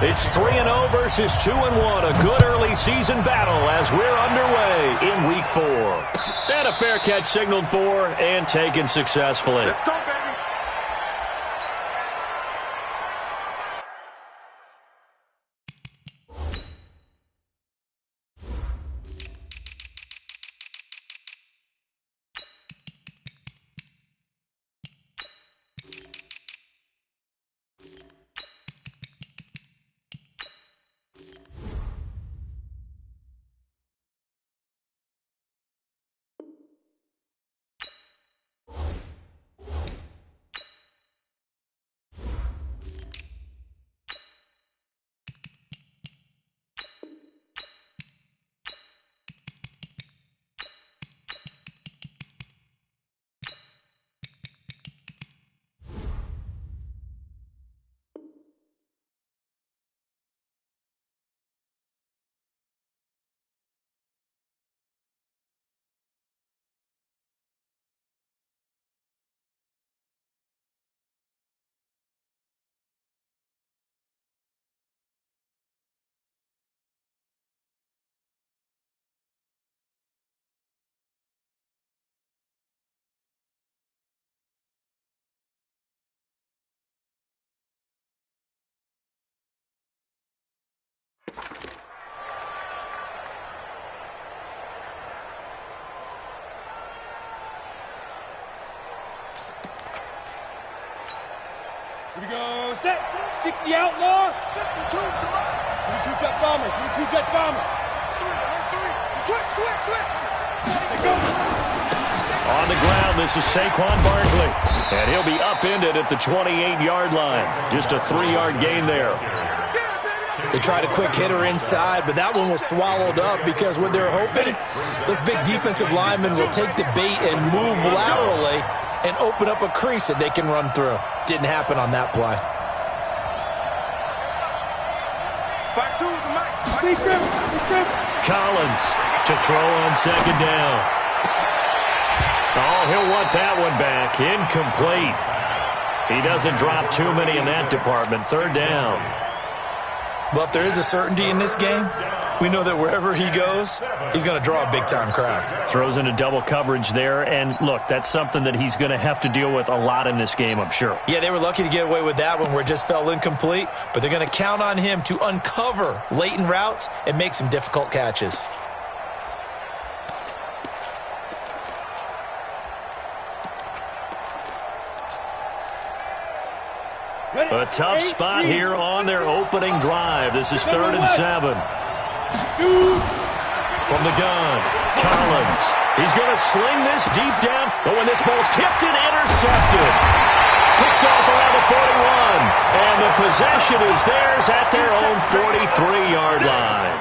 It's 3-0 versus 2-1. A good early season battle as we're underway in Week 4. And a fair catch signaled for and taken successfully. Let's go, baby. Here we go, set, 60 outlaw, 22 jet bombers, 22 jet bombers. Switch. On the ground, this is Saquon Barkley. And he'll be upended at the 28-yard line. Just a 3-yard gain there. They tried a quick hitter inside, but that one was swallowed up because what they're hoping, those big defensive linemen will take the bait and move laterally and open up a crease that they can run through. Didn't happen on that play. Collins to throw on second down. Oh, he'll want that one back. Incomplete. He doesn't drop too many in that department. Third down. But if there is a certainty in this game, we know that wherever he goes, he's going to draw a big-time crowd. Throws into double coverage there, and look, that's something that he's going to have to deal with a lot in this game, I'm sure. Yeah, they were lucky to get away with that one where it just fell incomplete, but they're going to count on him to uncover latent routes and make some difficult catches. A tough spot here on their opening drive. This is 3rd and 7. From the gun, Collins. He's going to sling this deep down. But when this ball's tipped and intercepted. Picked off around the 41. And the possession is theirs at their own 43-yard line.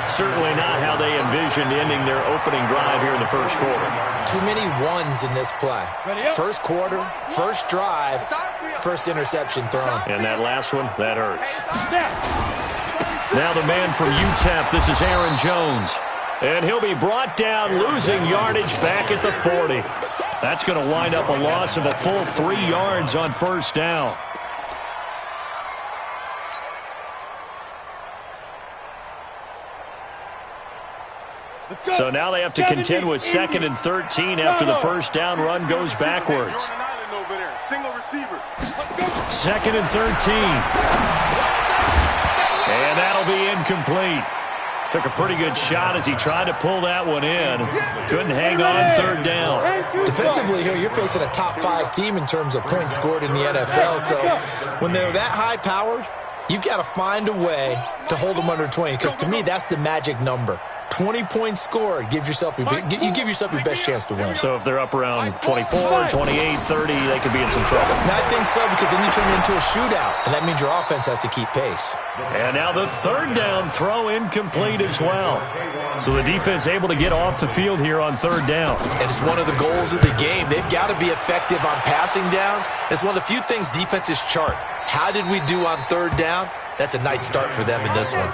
Certainly not how they envisioned ending their opening drive here in the first quarter. Too many ones in this play. First quarter, first drive, first interception thrown. And that last one, that hurts. Now the man from UTEP, this is Aaron Jones. And he'll be brought down, losing yardage back at the 40. That's going to wind up a loss of a full 3 yards on first down. So now they have to contend with 2nd and 13 after the first down run goes backwards. 2nd and 13. And that'll be incomplete. Took a pretty good shot as he tried to pull that one in. Couldn't hang on 3rd down. Defensively here, you're facing a top 5 team in terms of points scored in the NFL. So when they're that high-powered, you've got to find a way to hold them under 20. Because to me, that's the magic number. 20 points scored, you give yourself your best chance to win. So if they're up around 24, 28, 30, they could be in some trouble. And I think so, because then you turn it into a shootout, and that means your offense has to keep pace. And now the 3rd down throw incomplete as well. So the defense able to get off the field here on 3rd down. And it's one of the goals of the game. They've got to be effective on passing downs. It's one of the few things defenses chart. How did we do on 3rd down? That's a nice start for them in this one.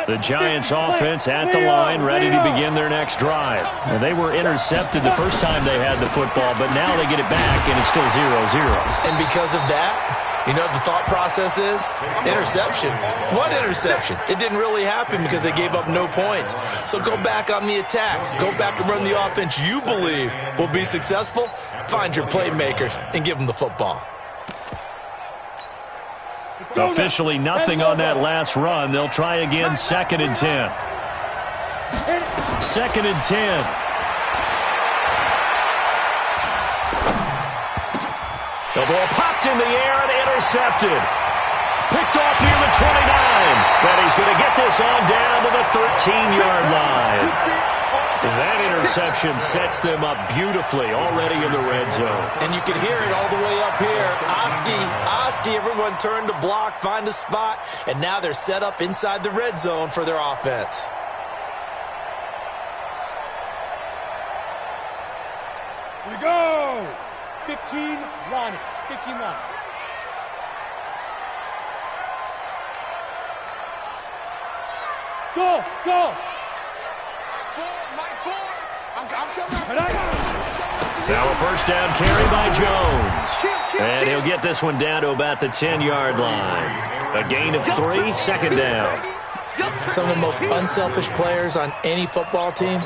The Giants offense at the line, ready to begin their next drive. And they were intercepted the first time they had the football, but now they get it back, and it's still 0-0. And because of that, you know what the thought process is? Interception. What interception? It didn't really happen because they gave up no points. So go back on the attack. Go back and run the offense you believe will be successful. Find your playmakers and give them the football. Officially nothing on that last run. They'll try again, 2nd and 10. 2nd and 10. The ball popped in the air and intercepted. Picked off near the 29. But he's going to get this on down to the 13-yard line. That interception sets them up beautifully already in the red zone. And you can hear it all the way up here. Oski, everyone turned to block, find a spot, and now they're set up inside the red zone for their offense. Here we go. 15 line. 15 line. Go. Now a first down carry by Jones. And he'll get this one down to about the 10-yard line. A gain of 3, 2nd down. Some of the most unselfish players on any football team,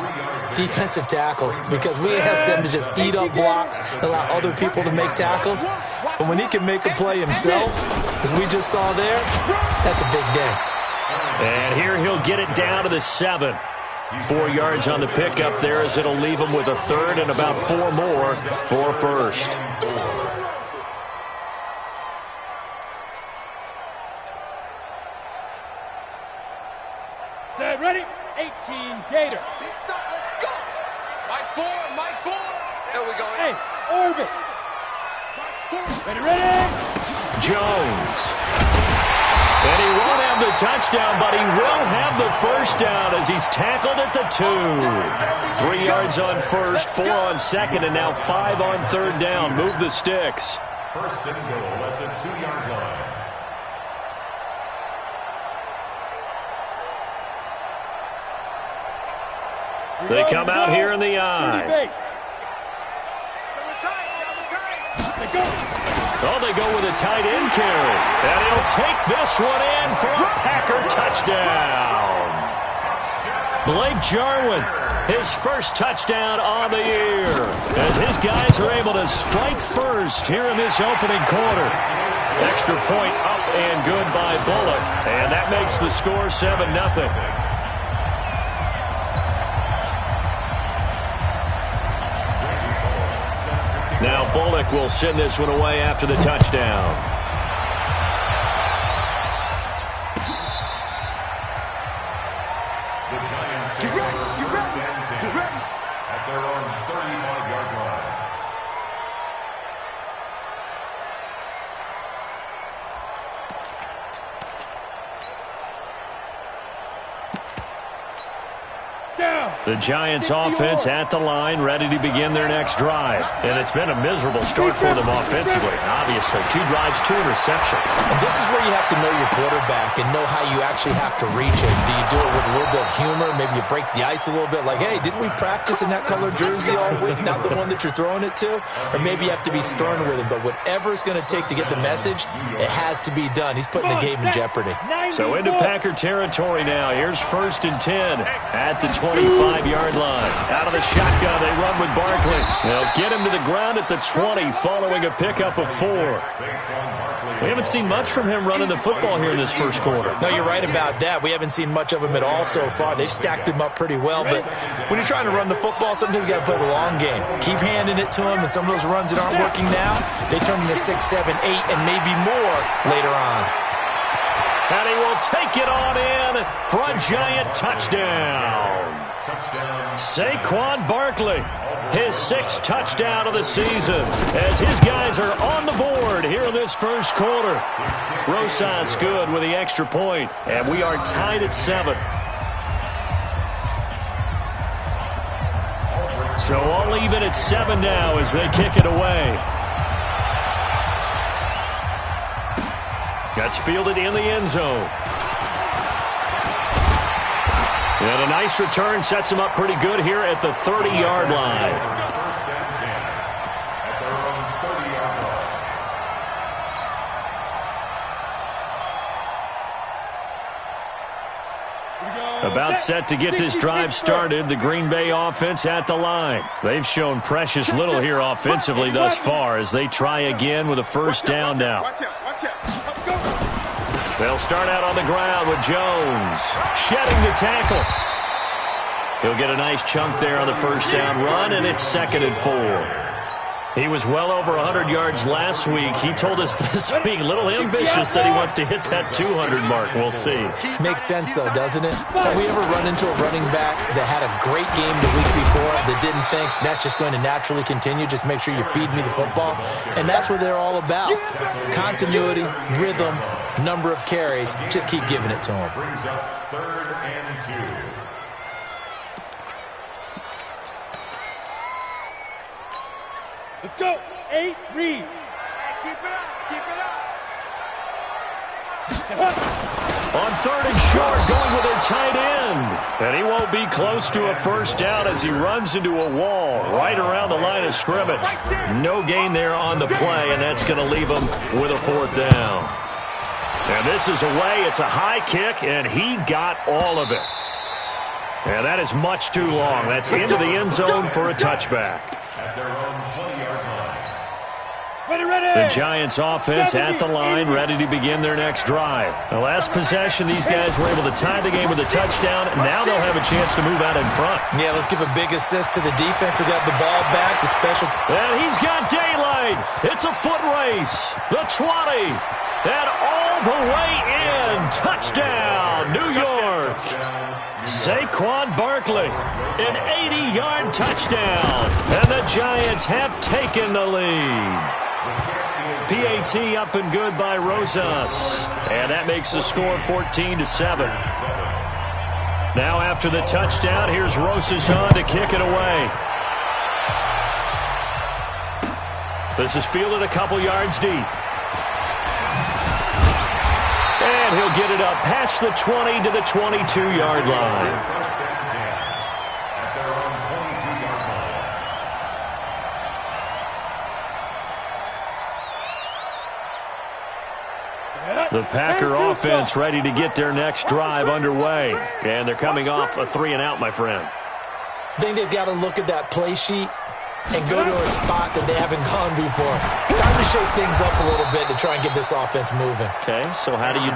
defensive tackles, because we ask them to just eat up blocks, allow other people to make tackles. But when he can make a play himself, as we just saw there, that's a big day. And here he'll get it down to the 7. 4 yards on the pickup there as it'll leave him with a 3rd and about 4 more for 1st. Set, ready, 18, Gator. Let's go. Mike 4. There we go. Hey, orbit. Ready. Jones. And he won't have the touchdown, but he will have the first down as he's tackled at the 2. 3 yards on 1st, 4 on 2nd, and now 5 on 3rd down. Move the sticks. 1st and goal at the 2-yard line. They come out here in the eye. Oh, they go with a tight end carry. And he'll take this one in for a Packer touchdown. Blake Jarwin, his first touchdown on the year. As his guys are able to strike first here in this opening quarter. Extra point up and good by Bullock. And that makes the score 7-0. Now Bullock will send this one away after the touchdown. The Giants take over 1st and 10 at their own 35-yard line. The Giants offense at the line, ready to begin their next drive. And it's been a miserable start for them offensively. Obviously, 2 drives, 2 interceptions. And this is where you have to know your quarterback and know how you actually have to reach him. Do you do it with a little bit of humor? Maybe you break the ice a little bit like, hey, didn't we practice in that colored jersey all week? Not the one that you're throwing it to? Or maybe you have to be stern with him. But whatever it's going to take to get the message, it has to be done. He's putting the game in jeopardy. So into Packer territory now. Here's 1st and 10 at the 25-yard line. Out of the shotgun, they run with Barkley. They'll get him to the ground at the 20 following a pickup of 4. We haven't seen much from him running the football here in this first quarter. No, you're right about that. We haven't seen much of him at all so far. They've stacked him up pretty well, but when you're trying to run the football, sometimes you got to play the long game. Keep handing it to him, and some of those runs that aren't working now, they turn into 6, 7, 8, and maybe more later on. And he will take it on in for a Giant touchdown. Saquon Barkley, his 6th touchdown of the season, as his guys are on the board here in this first quarter. Rosas good with the extra point, and we are tied at 7. So all even at 7 now as they kick it away. That's fielded in the end zone. And a nice return sets him up pretty good here at the 30-yard line. First and 10 at their own 30-yard line. About set to get this drive started, the Green Bay offense at the line. They've shown precious little here offensively thus far as they try again with a first down now. Watch out. They'll start out on the ground with Jones shedding the tackle. He'll get a nice chunk there on the first down run, and it's 2nd and 4. He was well over 100 yards last week. He told us this week, a little ambitious, said he wants to hit that 200 mark. We'll see. Makes sense, though, doesn't it? Have we ever run into a running back that had a great game the week before that didn't think that's just going to naturally continue? Just make sure you feed me the football. And that's what they're all about. Continuity, rhythm, number of carries. Just keep giving it to them. Brings up 3rd and 2. Let's go. 8, read. Keep it up. Keep it up. On 3rd and short, going with their tight end. And he won't be close to a first down as he runs into a wall right around the line of scrimmage. No gain there on the play, and that's going to leave him with a 4th down. And this is away. It's a high kick, and he got all of it. And that is much too long. That's into the end zone for a touchback. At their own 20-yard line. The Giants offense at the line, ready to begin their next drive. The last possession, these guys were able to tie the game with a touchdown. Now they'll have a chance to move out in front. Yeah, let's give a big assist to the defense who got the ball back. The special. And he's got daylight. It's a foot race. The 20. And all the way in. Touchdown, New York. Saquon Barkley, an 80-yard touchdown, and the Giants have taken the lead. PAT up and good by Rosas, and that makes the score 14-7. Now after the touchdown, here's Rosas on to kick it away. This is fielded a couple yards deep. And he'll get it up past the 20 to the 22-yard line. First and 10 at their own 22-yard line. The Packer offense ready to get their next drive underway. And they're coming off a 3-and-out, my friend. I think they've got to look at that play sheet and go to a spot that they haven't gone before. Time to shake things up a little bit to try and get this offense moving. Okay, so how do you...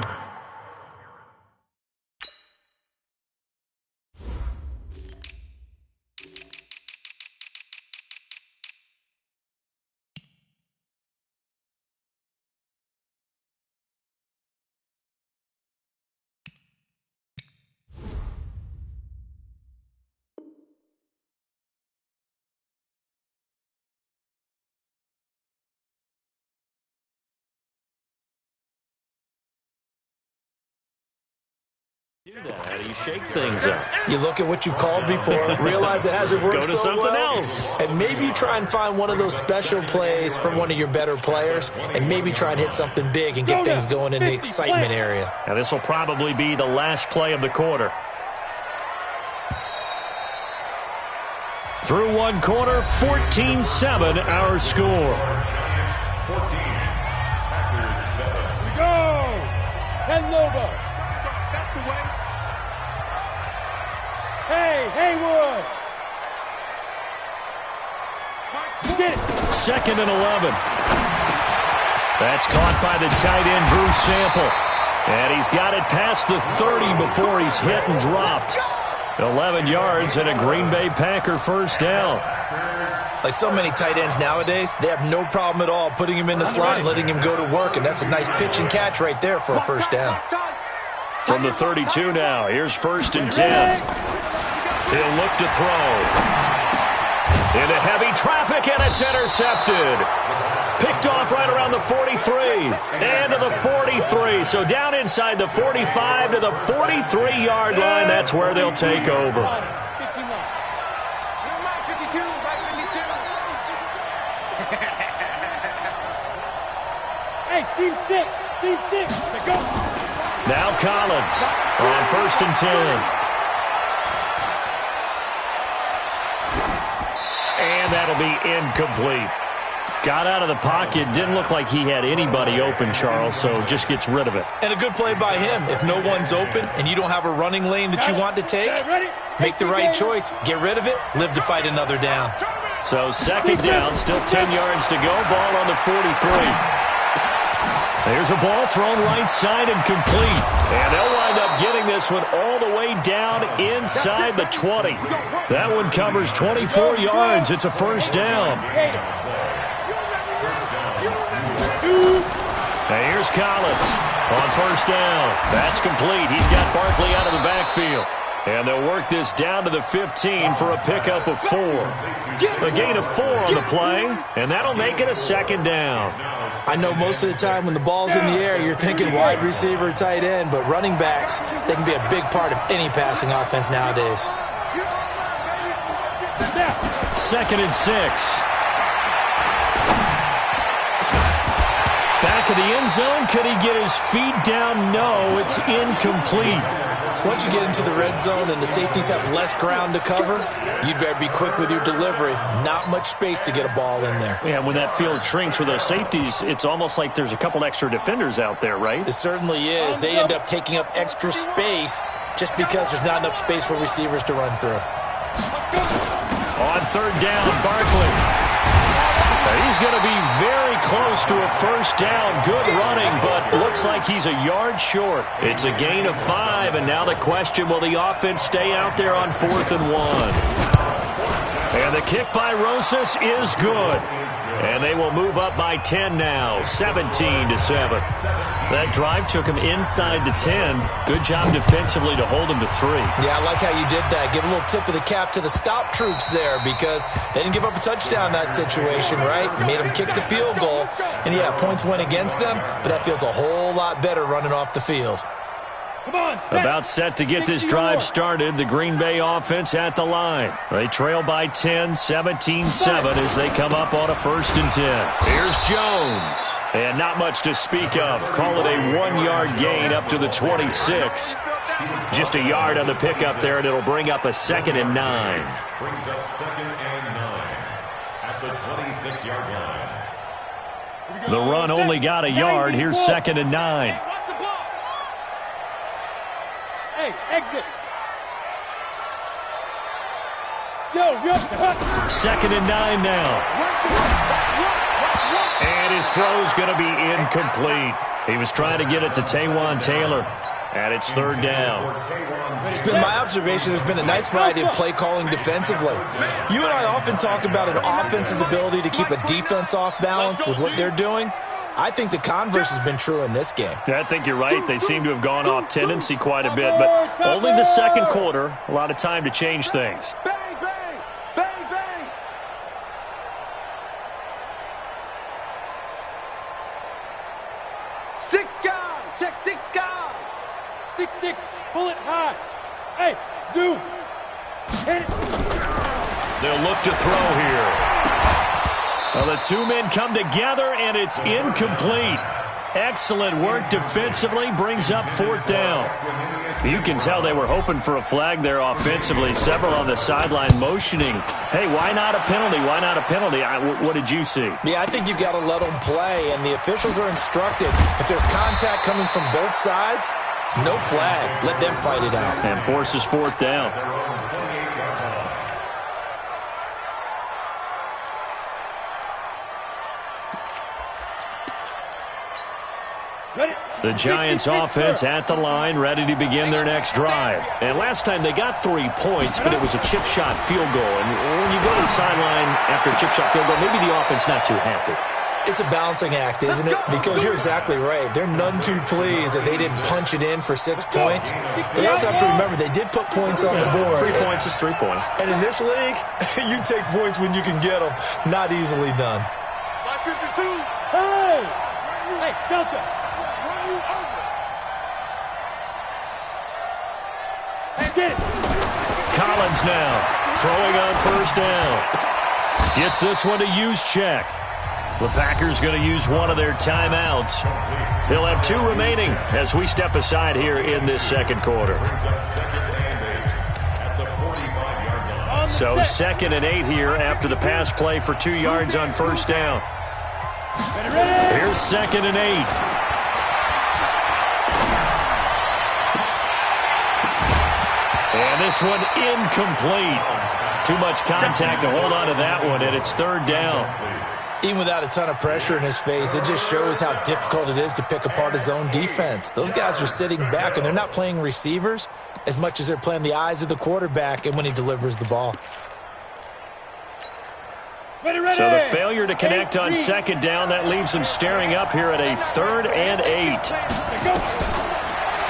How do you shake things up? You look at what you've called before, realize it hasn't worked Go to so something well, else. and maybe you try and find one of those special plays from one of your better players, and maybe try and hit something big and get things going in the excitement area. Now this will probably be the last play of the quarter. Through one quarter, 14-7 our score. 14. Packers 7. Go. 10 Lobo. That's the way. Hey, Haywood. Get it. 2nd and 11. That's caught by the tight end, Drew Sample. And he's got it past the 30 before he's hit and dropped. 11 yards and a Green Bay Packer first down. Like so many tight ends nowadays, they have no problem at all putting him in the slot and letting him go to work, and that's a nice pitch and catch right there for a first down. From the 32 now, here's 1st and 10. He'll look to throw. Into heavy traffic, and it's intercepted. Picked off right around the 43. And to the 43. So down inside the 45 to the 43-yard line. That's where they'll take over. 51. Right 52, right 52. Hey, seam 6. Seam 6. Let's go. Now Collins on 1st and 10. to be incomplete. Got out of the pocket. Didn't look like he had anybody open, Charles, so just gets rid of it. And a good play by him. If no one's open and you don't have a running lane that you want to take, make the right choice. Get rid of it. Live to fight another down. So second down, still 10 yards to go. Ball on the 43. There's a ball thrown right side and complete. And they'll wind up getting this one all the way down inside the 20. That one covers 24 yards. It's a first down. And here's Collins on first down. That's complete. He's got Barkley out of the backfield. And they'll work this down to the 15 for a pickup of 4. A gain of 4 on the play, and that'll make it a second down. I know most of the time when the ball's in the air, you're thinking wide receiver, tight end, but running backs, they can be a big part of any passing offense nowadays. Second and 6. Back of the end zone. Could he get his feet down? No, it's incomplete. Once you get into the red zone and the safeties have less ground to cover, you'd better be quick with your delivery. Not much space to get a ball in there. Yeah, when that field shrinks for those safeties, it's almost like there's a couple extra defenders out there, right? It certainly is. They end up taking up extra space just because there's not enough space for receivers to run through. On third down, Barkley. He's going to be very close to a first down. Good running, but looks like he's a yard short. It's a gain of 5, and now the question, will the offense stay out there on 4th and 1? And the kick by Rosas is good. And they will move up by 10 now, 17-7. That drive took him inside the 10. Good job defensively to hold him to 3. Yeah, I like how you did that. Give a little tip of the cap to the stop troops there because they didn't give up a touchdown in that situation, right? Made them kick the field goal. And, yeah, points went against them, but that feels a whole lot better running off the field. About set to get this drive started. The Green Bay offense at the line. They trail by 10, 17-7 as they come up on a 1st and 10. Here's Jones. And not much to speak of. Call it a 1-yard gain up to the 26. Just a yard on the pickup there, and it'll bring up a 2nd and 9. Brings up 2nd and 9 at the 26-yard line. The run only got a yard. Here's 2nd and 9. Hey, exit. Yo. 2nd and 9 now. And his throw's going to be incomplete. He was trying to get it to Taywan Taylor. And it's 3rd down. It's been my observation there's been a nice variety of play calling defensively. You and I often talk about an offense's ability to keep a defense off balance with what they're doing. I think the converse has been true in this game. Yeah, I think you're right. They seem to have gone off tendency quite a bit, but only the second quarter. A lot of time to change things. Bang, bang, bang, bang. Six guy, check 6 guy. 6'6", bullet high. Hey, zoom. Hit it. They'll look to throw here. Well, the 2 men come together, and it's incomplete. Excellent work defensively, brings up 4th down. You can tell they were hoping for a flag there offensively. Several on the sideline motioning. Hey, why not a penalty? Why not a penalty? What did you see? Yeah, I think you've got to let them play, and the officials are instructed. If there's contact coming from both sides, no flag. Let them fight it out. And forces 4th down. The Giants offense at the line, ready to begin their next drive. And last time they got 3 points, but it was a chip shot field goal. And when you go to the sideline after a chip shot field goal, maybe the offense not too happy. It's a balancing act, isn't it? Because you're exactly right. They're none too pleased that they didn't punch it in for 6 points. But you also have to remember, they did put points on the board. 3 points is 3 points. And in this league, you take points when you can get them. Not easily done. 552. Hey! Hey, Delta. Get it. Collins now throwing on 1st down. Gets this one to Juszczyk. The Packers going to use one of their timeouts. They'll have 2 remaining as we step aside here in this second quarter. So 2nd and 8 here after the pass play for 2 yards on first down. Here's 2nd and 8. And this one incomplete. Too much contact to hold on to that one, and it's 3rd down. Even without a ton of pressure in his face, it just shows how difficult it is to pick apart his own defense. Those guys are sitting back, and they're not playing receivers as much as they're playing the eyes of the quarterback and when he delivers the ball. So the failure to connect on 2nd down, that leaves him staring up here at a 3rd and 8.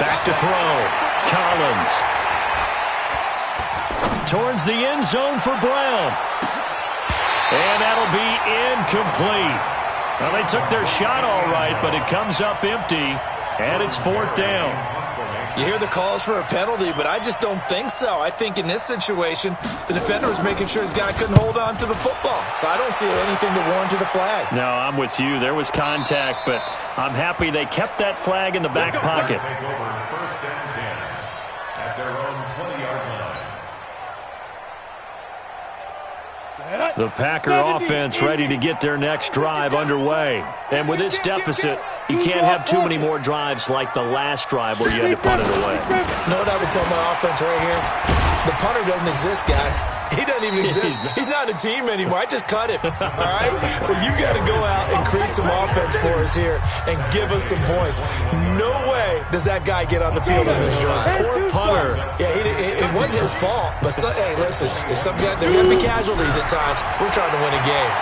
Back to throw. Collins. Towards the end zone for Brown. And that'll be incomplete. Well, they took their shot all right, but it comes up empty, and it's 4th down. You hear the calls for a penalty, but I just don't think so. I think in this situation, the defender was making sure his guy couldn't hold on to the football. So I don't see anything to warrant to the flag. No, I'm with you. There was contact, but I'm happy they kept that flag in the back pocket. Take over 1st and 10 at their own 20-yard line. The Packer offense ready to get their next drive underway. And with this deficit, you can't have too many more drives like the last drive where you had to punt it away. You know what I would tell my offense right here? The punter doesn't exist, guys. He doesn't even exist. He's not a team anymore. I just cut him, all right? So you got to go out and create some offense for us here and give us some points. No way does that guy get on the field in this drive. Poor punter. Yeah, it wasn't his fault. But, hey, listen, if some guys, there are going to be casualties at times. We're trying to win a game.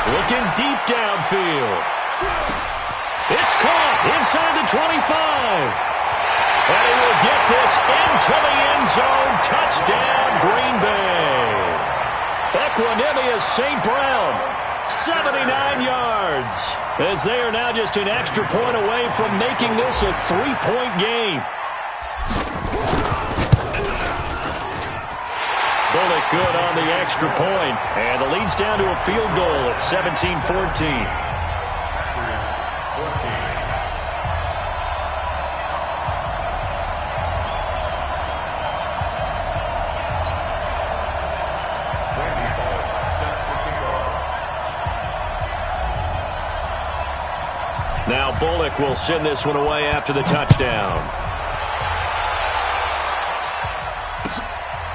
Looking deep downfield. It's caught inside the 25. And he will get this into the end zone. Touchdown, Green Bay. Equanimous St. Brown, 79 yards. As they are now just an extra point away from making this a 3-point game. Bullock good on the extra point. And the lead's down to a field goal at 17-14. Now Bullock will send this one away after the touchdown.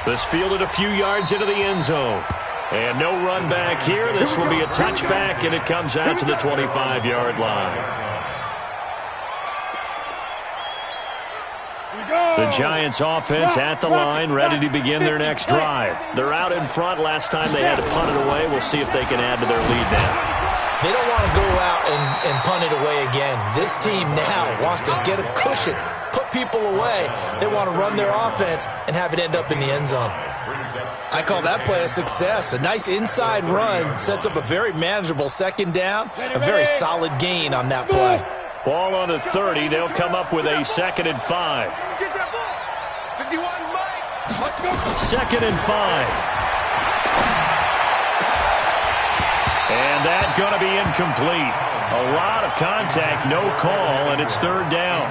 This fielded a few yards into the end zone. And no run back here. This will be a touchback, and it comes out to the 25-yard line. The Giants offense at the line, ready to begin their next drive. They're out in front. Last time they had to punt it away. We'll see if they can add to their lead now. They don't want to go out and punt it away again. This team now wants to get a cushion, put people away. They want to run their offense and have it end up in the end zone. I call that play a success. A nice inside run sets up a very manageable 2nd down, a very solid gain on that play. Ball on the 30. They'll come up with a 2nd and 5. 51, Mike. 2nd and 5. And that's going to be incomplete. A lot of contact, no call, and it's 3rd down.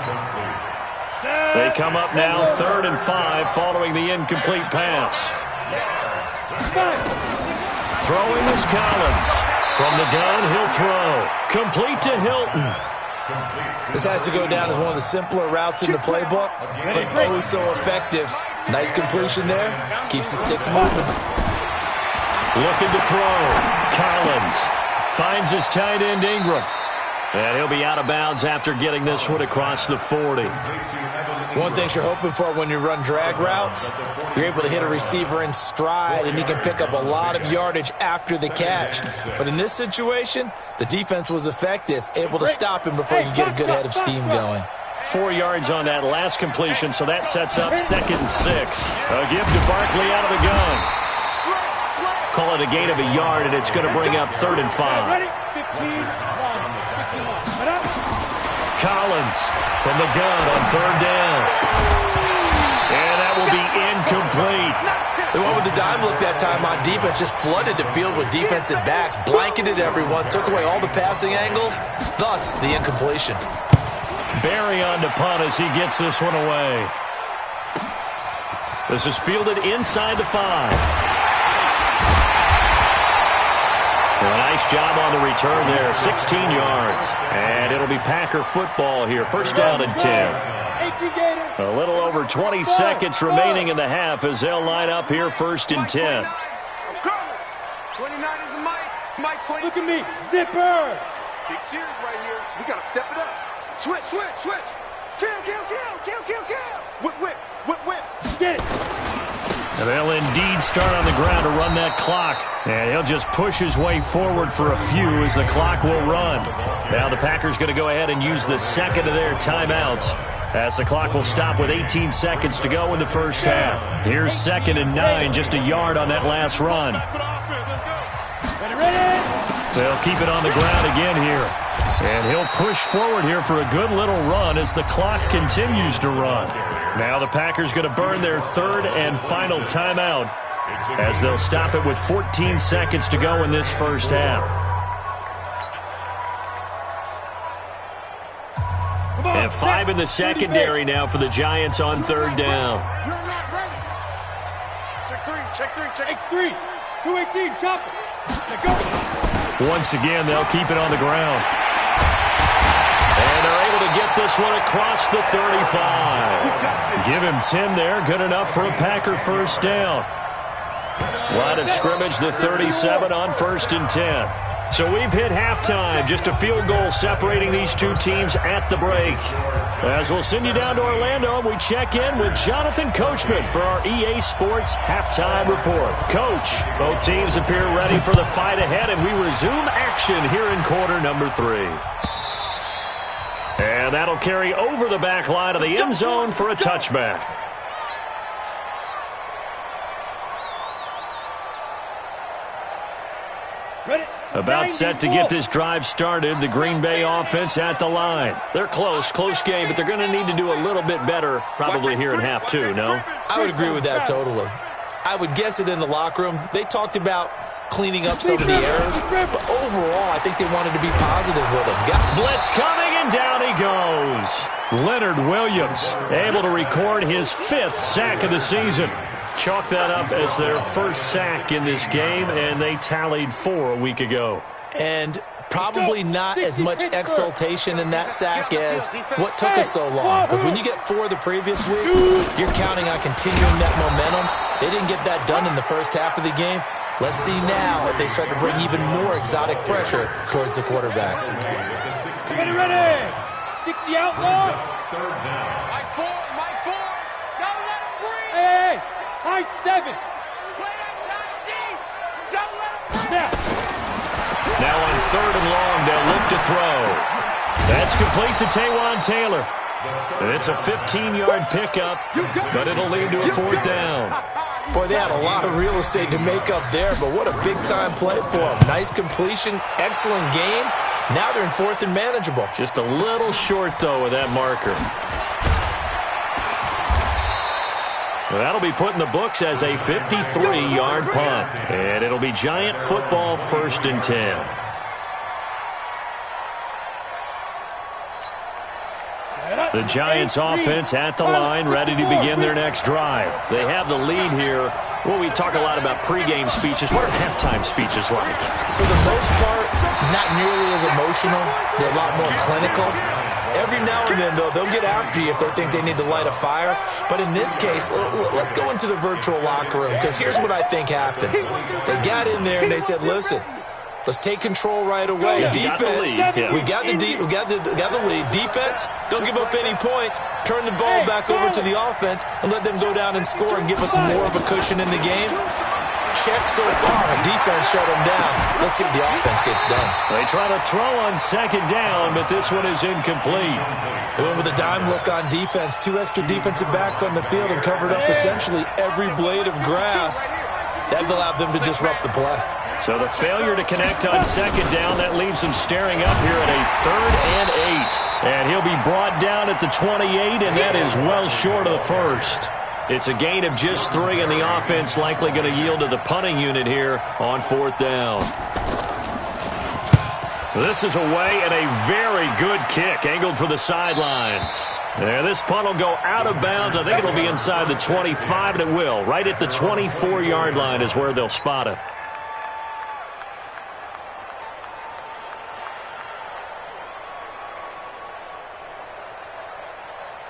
They come up now 3rd and 5 following the incomplete pass. Throwing is Collins. From the gun, he'll throw. Complete to Hilton. This has to go down as one of the simpler routes in the playbook, but oh so effective. Nice completion there. Keeps the sticks moving. Looking to throw. Collins finds his tight end Ingram. And he'll be out of bounds after getting this one across the 40. One thing you're hoping for when you run drag routes, you're able to hit a receiver in stride, and he can pick up a lot of yardage after the catch. But in this situation, the defense was effective, able to stop him before he could get a good head of steam going. 4 yards on that last completion, so that sets up 2nd and 6. A give to Barkley out of the gun. Call it a gain of a yard, and it's going to bring up 3rd and 5. Collins from the gun on 3rd down. And that will be incomplete. They went with the dime look that time on defense, just flooded the field with defensive backs, blanketed everyone, took away all the passing angles, thus the incompletion. Barry on to punt as he gets this one away. This is fielded inside the 5. Well, nice job on the return there, 16 yards. And it'll be Packer football here, first down and 10. A little over 20 seconds remaining in the half as they'll line up here first and 10. 29 is the Mike 20. Look at me, zipper. Big series right here. We got to step it up. Switch. Kill. Whip. Get it. And they'll indeed start on the ground to run that clock. And he'll just push his way forward for a few as the clock will run. Now the Packers going to go ahead and use the second of their timeouts, as the clock will stop with 18 seconds to go in the first half. Here's 2nd and 9, just a yard on that last run. Ready. They'll keep it on the ground again here. And he'll push forward here for a good little run as the clock continues to run. Now the Packers going to burn their 3rd and final timeout, as they'll stop it with 14 seconds to go in this first half. And 5 in the secondary now for the Giants on 3rd down. You're not ready. Check three. X3. 218. Chop it. Let go. Once again, they'll keep it on the ground. And they're able to get this one across the 35. Give him 10 there. Good enough for a Packer first down. Line of scrimmage, the 37 on 1st and 10. So we've hit halftime. Just a field goal separating these two teams at the break. As we'll send you down to Orlando, we check in with Jonathan Coachman for our EA Sports Halftime Report. Coach, both teams appear ready for the fight ahead, and we resume action here in quarter number 3. And that'll carry over the back line of the end zone for a touchback. Ready. About set to get this drive started, the Green Bay offense at the line. They're close game, but they're going to need to do a little bit better probably here in half 2, no? I would agree with that totally. I would guess it in the locker room. They talked about cleaning up some of the errors, but overall, I think they wanted to be positive with him. Blitz coming, and down he goes. Leonard Williams able to record his 5th sack of the season. Chalk that up as their first sack in this game, and they tallied 4 a week ago. And probably not as much exultation in that sack as what took us so long. Because when you get 4 the previous week, you're counting on continuing that momentum. They didn't get that done in the first half of the game. Let's see now if they start to bring even more exotic pressure towards the quarterback. Ready. 60 outlaw. Mike 4. Don't let him breathe. Hey. High 7. Play that time deep. Don't let him breathe. Now on 3rd and long, they'll look to throw. That's complete to Taywan Taylor. It's a 15-yard pickup, but it'll lead to a 4th down. Boy, they had a lot of real estate to make up there, but what a big-time play for them. Nice completion, excellent game. Now they're in 4th and manageable. Just a little short, though, with that marker. Well, that'll be put in the books as a 53-yard punt. And it'll be Giant football 1st and 10. The Giants offense at the line, ready to begin their next drive. They have the lead here. Well, we talk a lot about pregame speeches. What are halftime speeches like? For the most part, not nearly as emotional. They're a lot more clinical. Every now and then, though, they'll get after you if they think they need to light a fire. But in this case, let's go into the virtual locker room, because here's what I think happened. They got in there and they said, listen, let's take control right away. Defense, we got the lead. Defense, don't give up any points. Turn the ball back over to the offense and let them go down and score and give us more of a cushion in the game. Check so far. Defense shut them down. Let's see if the offense gets done. They try to throw on 2nd down, but this one is incomplete. They went with a dime look on defense. 2 extra defensive backs on the field and covered up essentially every blade of grass. That allowed them to disrupt the play. So the failure to connect on 2nd down, that leaves him staring up here at a 3rd and 8. And he'll be brought down at the 28, and that is well short of the 1st. It's a gain of just 3, and the offense likely going to yield to the punting unit here on 4th down. This is away, and a very good kick angled for the sidelines. And this punt will go out of bounds. I think it'll be inside the 25, and it will. Right at the 24-yard line is where they'll spot it.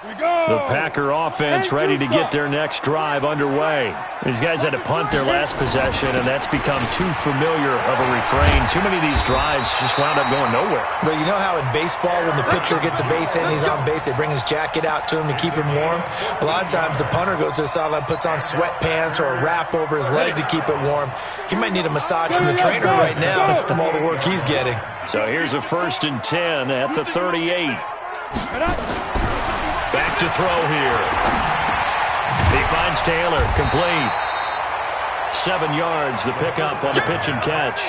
The Packer offense ready to get their next drive underway. These guys had to punt their last possession, and that's become too familiar of a refrain. Too many of these drives just wound up going nowhere. But you know how in baseball, when the pitcher gets a base hit and he's on base, they bring his jacket out to him to keep him warm? A lot of times the punter goes to the sideline, puts on sweatpants or a wrap over his leg to keep it warm. He might need a massage from the trainer right now from all the work he's getting. So here's a 1st and 10 at the 38. Back to throw here. He finds Taylor, complete. 7 yards, the pickup on the pitch and catch.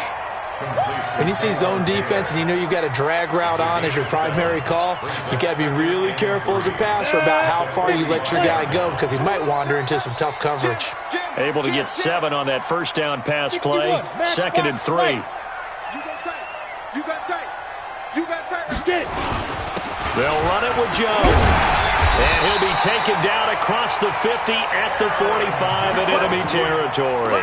When you see zone defense and you know you've got a drag route on as your primary call, you got to be really careful as a passer about how far you let your guy go because he might wander into some tough coverage. Able to get 7 on that 1st down pass play. 2nd and 3. You got tight. You got tight. Get it. They'll run it with Jones. And he'll be taken down across the 50 at the 45 in enemy territory.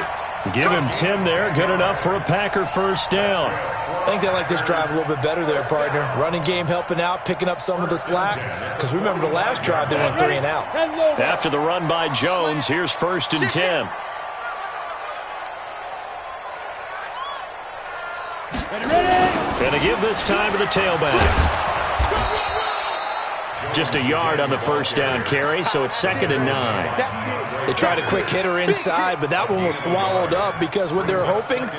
Give him 10 there. Good enough for a Packer 1st down. I think they like this drive a little bit better there, partner. Running game helping out, picking up some of the slack. Because remember the last drive, they went 3 and out. After the run by Jones, here's 1st and 10. Going to give this time to the tailback. Just a yard on the 1st down carry, so it's 2nd and 9. They tried a quick hitter inside, but that one was swallowed up because what they're hoping,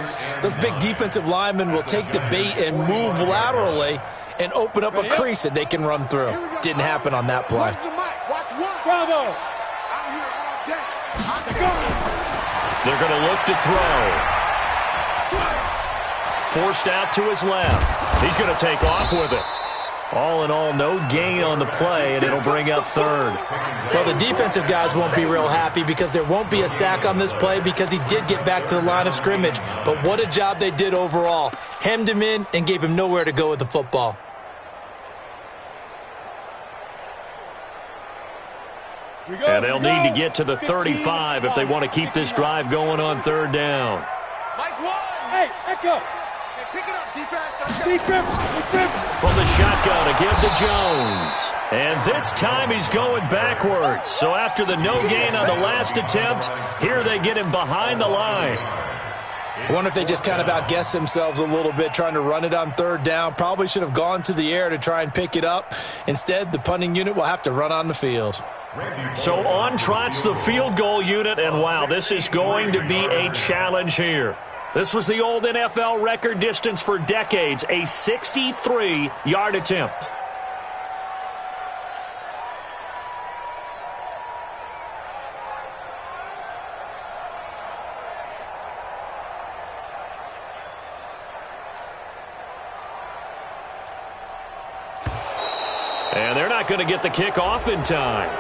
those big defensive linemen will take the bait and move laterally and open up a crease that they can run through. Didn't happen on that play. Bravo. They're going to look to throw. Forced out to his left. He's going to take off with it. All in all, no gain on the play, and it'll bring up 3rd. Well, the defensive guys won't be real happy because there won't be a sack on this play because he did get back to the line of scrimmage. But what a job they did overall. Hemmed him in and gave him nowhere to go with the football. And they'll need to get to the 35 if they want to keep this drive going on 3rd down. Hey, Echo. Pick it up, defense. From the shotgun to give to Jones. And this time he's going backwards. So after the no gain on the last attempt, here they get him behind the line. I wonder if they just kind of outguessed themselves a little bit trying to run it on 3rd down. Probably should have gone to the air to try and pick it up. Instead, the punting unit will have to run on the field. So on trots the field goal unit, and wow, this is going to be a challenge here. This was the old NFL record distance for decades, a 63-yard attempt. And they're not going to get the kickoff in time.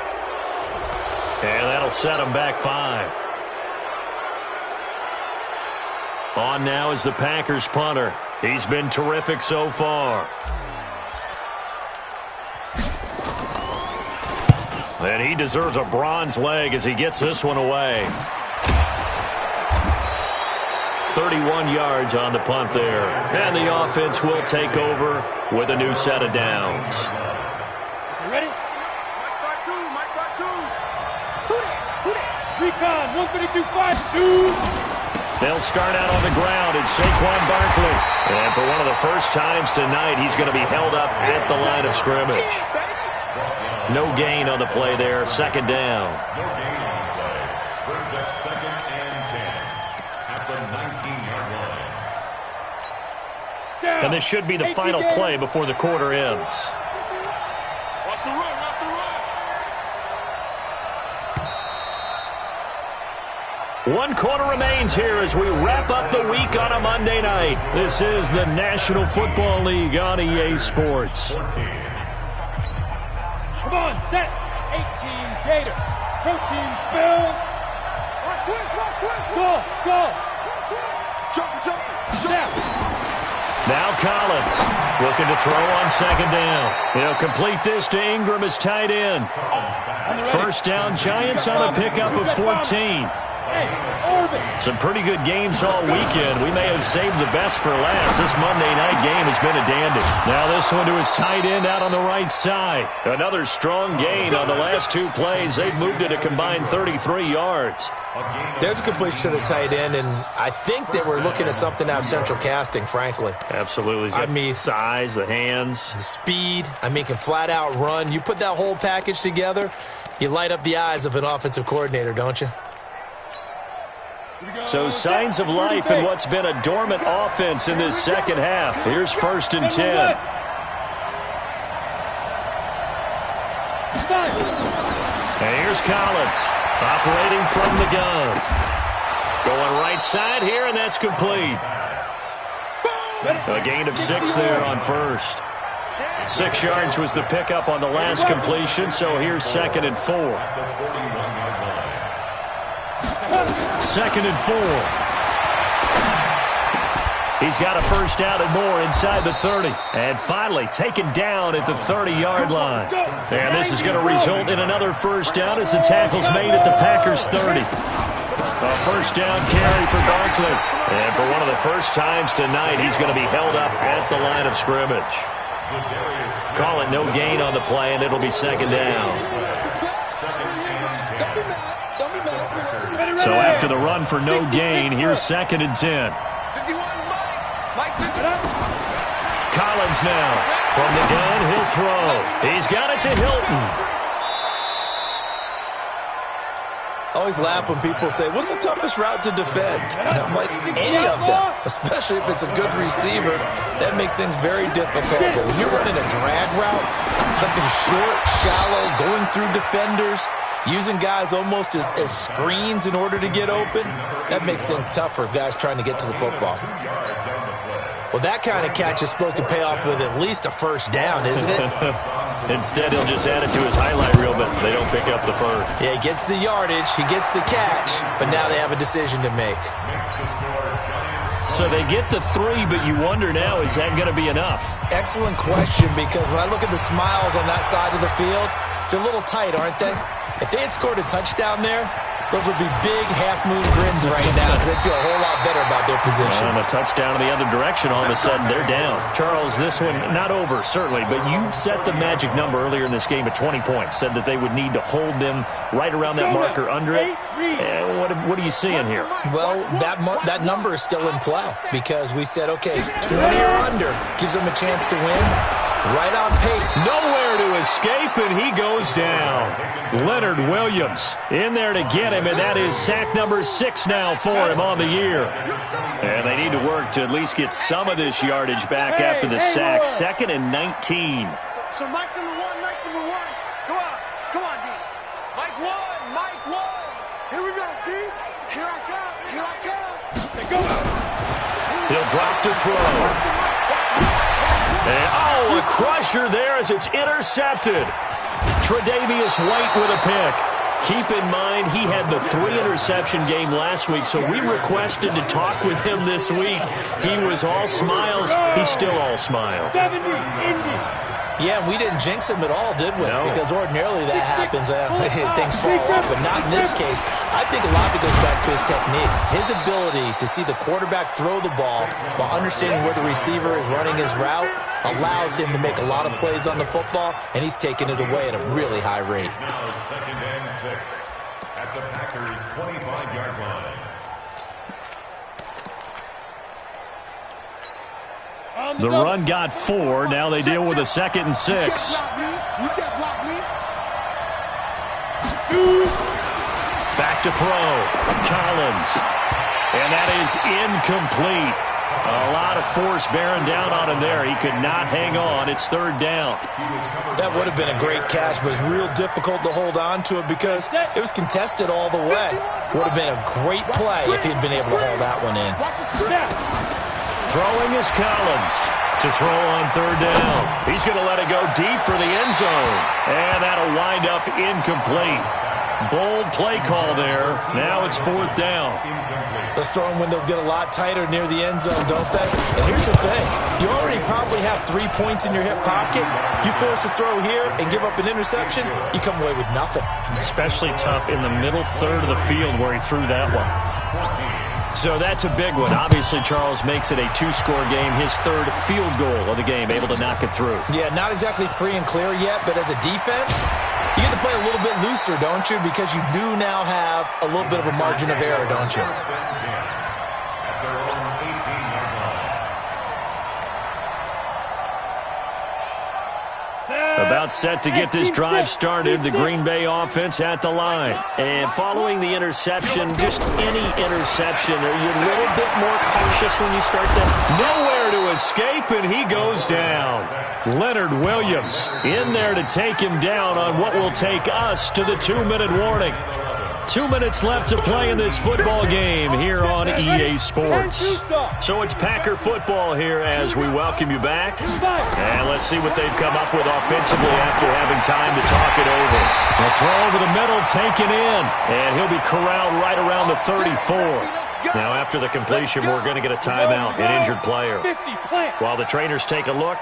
And that'll set them back 5. On now is the Packers punter. He's been terrific so far. And he deserves a bronze leg as he gets this one away. 31 yards on the punt there. And the offense will take over with a new set of downs. You ready? Mike Batu. Who that? Recon, 132-5-2. They'll start out on the ground. It's Saquon Barkley. And for one of the first times tonight, he's going to be held up at the line of scrimmage. No gain on the play there. 2nd down. No gain on the play. Brings up 2nd and 10 at the 19-yard line. And this should be the final play before the quarter ends. Watch the run. One quarter remains here as we wrap up the week on a Monday night. This is the National Football League on EA Sports. Come on, set. 18 Gator. Protein spill. Watch twist. Go. Jump. Now. Now Collins Looking to throw on second down. He'll complete this to Ingram as tight end. First down, Giants on a pickup of 14. Some pretty good games all weekend. We may have saved the best for last. This Monday night game has been a dandy. Now this one to his tight end out on the right side. Another strong gain on the last two plays. They've moved it a combined 33 yards. There's a completion to the tight end, and I think they were looking at something out of central casting, frankly. Absolutely. He's got the size, the hands. The speed. I mean, can flat out run. You put that whole package together, you light up the eyes of an offensive coordinator, don't you? So signs of life in what's been a dormant offense in this second half. Here's 1st and 10. And here's Collins operating from the gun. Going right side here, and that's complete. A gain of 6 there on first. 6 yards was the pickup on the last completion, so here's 2nd and 4. 2nd and 4. He's got a first down and more inside the 30. And finally taken down at the 30-yard line. And this is going to result in another first down as the tackle's made at the Packers' 30. A first down carry for Barkley. And for one of the first times tonight, he's going to be held up at the line of scrimmage. Call it no gain on the play, and it'll be 2nd down. So after the run for no gain, here's 2nd and 10. Collins now. From the gun, he'll throw. He's got it to Hilton. I always laugh when people say, what's the toughest route to defend? And I'm like, any of them, especially if it's a good receiver. That makes things very difficult. But when you're running a drag route, something short, shallow, going through defenders, using guys almost as screens in order to get open, that makes things tough for guys trying to get to the football. Well, that kind of catch is supposed to pay off with at least a first down, isn't it? Instead, he'll just add it to his highlight reel, but they don't pick up the first. Yeah, he gets the yardage, he gets the catch, but now they have a decision to make. So they get the 3, but you wonder now, is that going to be enough? Excellent question, because when I look at the smiles on that side of the field, they're a little tight, aren't they? If they had scored a touchdown there, those would be big half-moon grins right now because they feel a whole lot better about their position. And a touchdown in the other direction, all of a sudden they're down. Charles, this one, not over, certainly, but you set the magic number earlier in this game at 20 points, said that they would need to hold them right around that marker under it. What are you seeing here? Well, that number is still in play because we said, okay, 20 or under gives them a chance to win. Right on pace. Nowhere to escape, and he goes down. Leonard Williams in there to get him, and that is sack number 6 now for him on the year. And they need to work to at least get some of this yardage back after the sack. 2nd and 19. So Mike number one. Come on, D. Mike one. Here we go, D. Here I come. He'll drop to throw. And, a crusher there as it's intercepted. Tre'Davious White with a pick. Keep in mind, he had the 3-interception game last week, so we requested to talk with him this week. He was all smiles. He's still all smile. 70, Indy. Yeah, we didn't jinx him at all, did we? No. Because ordinarily that happens. Things fall off, but not in this case. I think a lot of it goes back to his technique. His ability to see the quarterback throw the ball while understanding where the receiver is running his route allows him to make a lot of plays on the football, and he's taking it away at a really high rate. Now 2nd and 6 at the Packers' 25-yard line. The run got 4. Now they deal with a 2nd and 6. You can't block me. Back to throw. Collins. And that is incomplete. A lot of force bearing down on him there. He could not hang on. It's 3rd down. That would have been a great catch, but it's real difficult to hold on to it because it was contested all the way. Would have been a great play if he'd been able to hold that one in. Throwing is Collins to throw on 3rd down. He's going to let it go deep for the end zone. And that'll wind up incomplete. Bold play call there. Now it's 4th down. Those throwing windows get a lot tighter near the end zone, don't they? And here's the thing. You already probably have 3 points in your hip pocket. You force a throw here and give up an interception, you come away with nothing. Especially tough in the middle third of the field where he threw that one. So that's a big one. Obviously, Charles makes it a 2-score game. His 3rd field goal of the game, able to knock it through. Yeah, not exactly free and clear yet, but as a defense, you get to play a little bit looser, don't you? Because you do now have a little bit of a margin of error, don't you? About set to get this drive started, the Green Bay offense at the line. And following the interception, just any interception, are you a little bit more cautious when you start that? Nowhere to escape, and he goes down. Leonard Williams in there to take him down on what will take us to the 2-minute warning. 2 minutes left to play in this football game here on EA Sports. So it's Packer football here as we welcome you back. And let's see what they've come up with offensively after having time to talk it over. A throw over the middle, taken in. And he'll be corralled right around the 34. Now after the completion, we're going to get a timeout, an injured player. While the trainers take a look,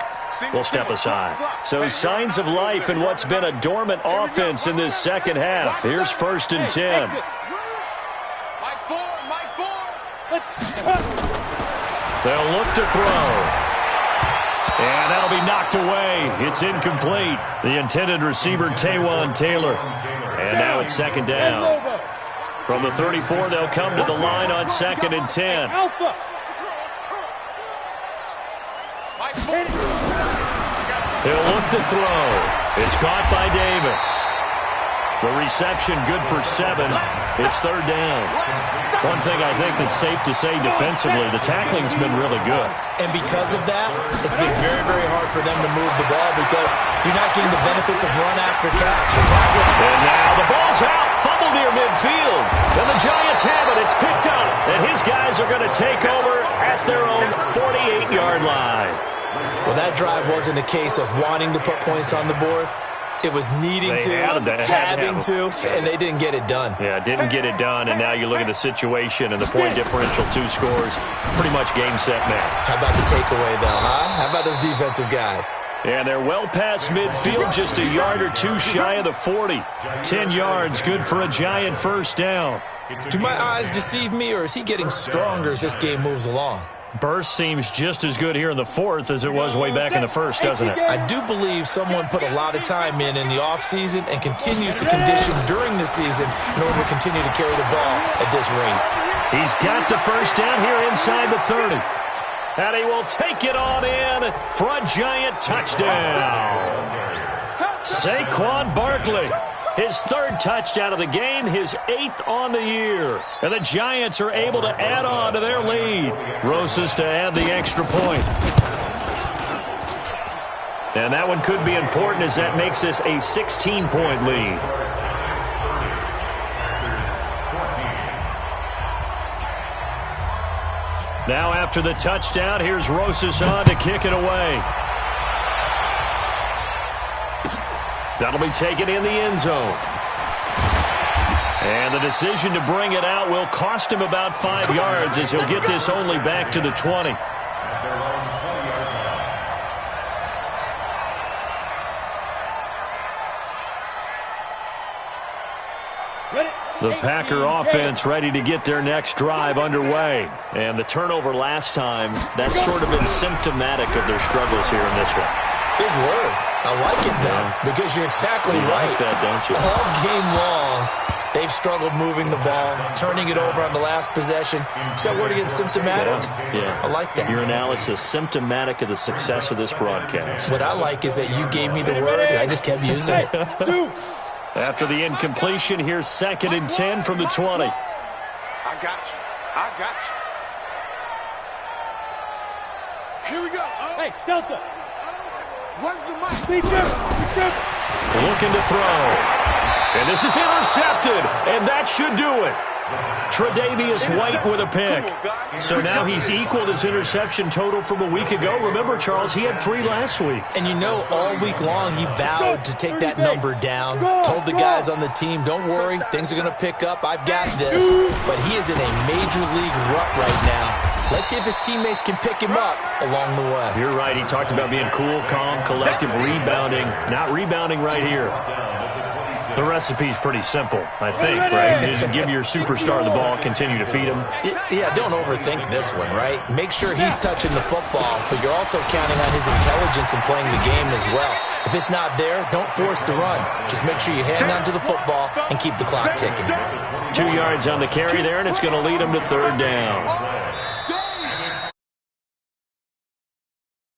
we'll step aside. So signs of life in what's been a dormant offense in this second half. Here's 1st and 10. They'll look to throw. And that'll be knocked away. It's incomplete. The intended receiver, Taywan Taylor. And now it's 2nd down. From the 34, they'll come to the line on 2nd and 10. He'll look to throw. It's caught by Davis. The reception good for 7. It's 3rd down. One thing I think that's safe to say defensively, the tackling's been really good. And because of that, it's been very, very hard for them to move the ball because you're not getting the benefits of run after catch. And now the ball's out. Fumble near midfield. And the Giants have it. It's picked up. And his guys are going to take over at their own 48-yard line. Well, that drive wasn't a case of wanting to put points on the board. It was needing to, having to, and they didn't get it done. Yeah, didn't get it done, and now you look at the situation and the point differential, 2 scores, pretty much game, set, match. How about the takeaway, though, huh? How about those defensive guys? And they're well past midfield, just a yard or 2 shy of the 40. 10 yards, good for a Giant 1st down. Do my eyes deceive me, or is he getting stronger as this game moves along? Burst seems just as good here in the 4th as it was way back in the 1st, doesn't it? I do believe someone put a lot of time in the offseason and continues to condition during the season in order to continue to carry the ball at this rate. He's got the 1st down here inside the 30. And he will take it on in for a Giant touchdown. Saquon Barkley. His 3rd touchdown of the game, his 8th on the year. And the Giants are able to add on to their lead. Rosas to add the extra point. And that one could be important as that makes this a 16-point lead. Now after the touchdown, here's Rosas on to kick it away. That'll be taken in the end zone. And the decision to bring it out will cost him about 5 yards as he'll get this only back to the 20. The Packer offense ready to get their next drive underway. And the turnover last time, that's sort of been symptomatic of their struggles here in this one. Big word. I like it, though, because you're exactly right. Like that, don't you? All game long, they've struggled moving the ball, turning it over on the last possession. Is that word again, symptomatic? Yeah. I like that. Your analysis, symptomatic of the success of this broadcast. What I like is that you gave me the word, and I just kept using it. After the incompletion, here's 2nd and 10 from the 20. I got you. I got you. Here we go. Hey, Delta. Looking to throw. And this is intercepted, and that should do it. Tre'Davious White with a pick. So now he's equaled his interception total from a week ago. Remember, Charles, he had 3 last week. And you know, all week long he vowed to take that number down. Told the guys on the team, don't worry, things are going to pick up. I've got this. But he is in a major league rut right now. Let's see if his teammates can pick him up along the way. You're right. He talked about being cool, calm, collective, rebounding. Not rebounding right here. The recipe's pretty simple, I think, right? You just give your superstar the ball, continue to feed him. Yeah, don't overthink this one, right? Make sure he's touching the football, but you're also counting on his intelligence in playing the game as well. If it's not there, don't force the run. Just make sure you hang on to the football and keep the clock ticking. 2 yards on the carry there, and it's going to lead him to 3rd down.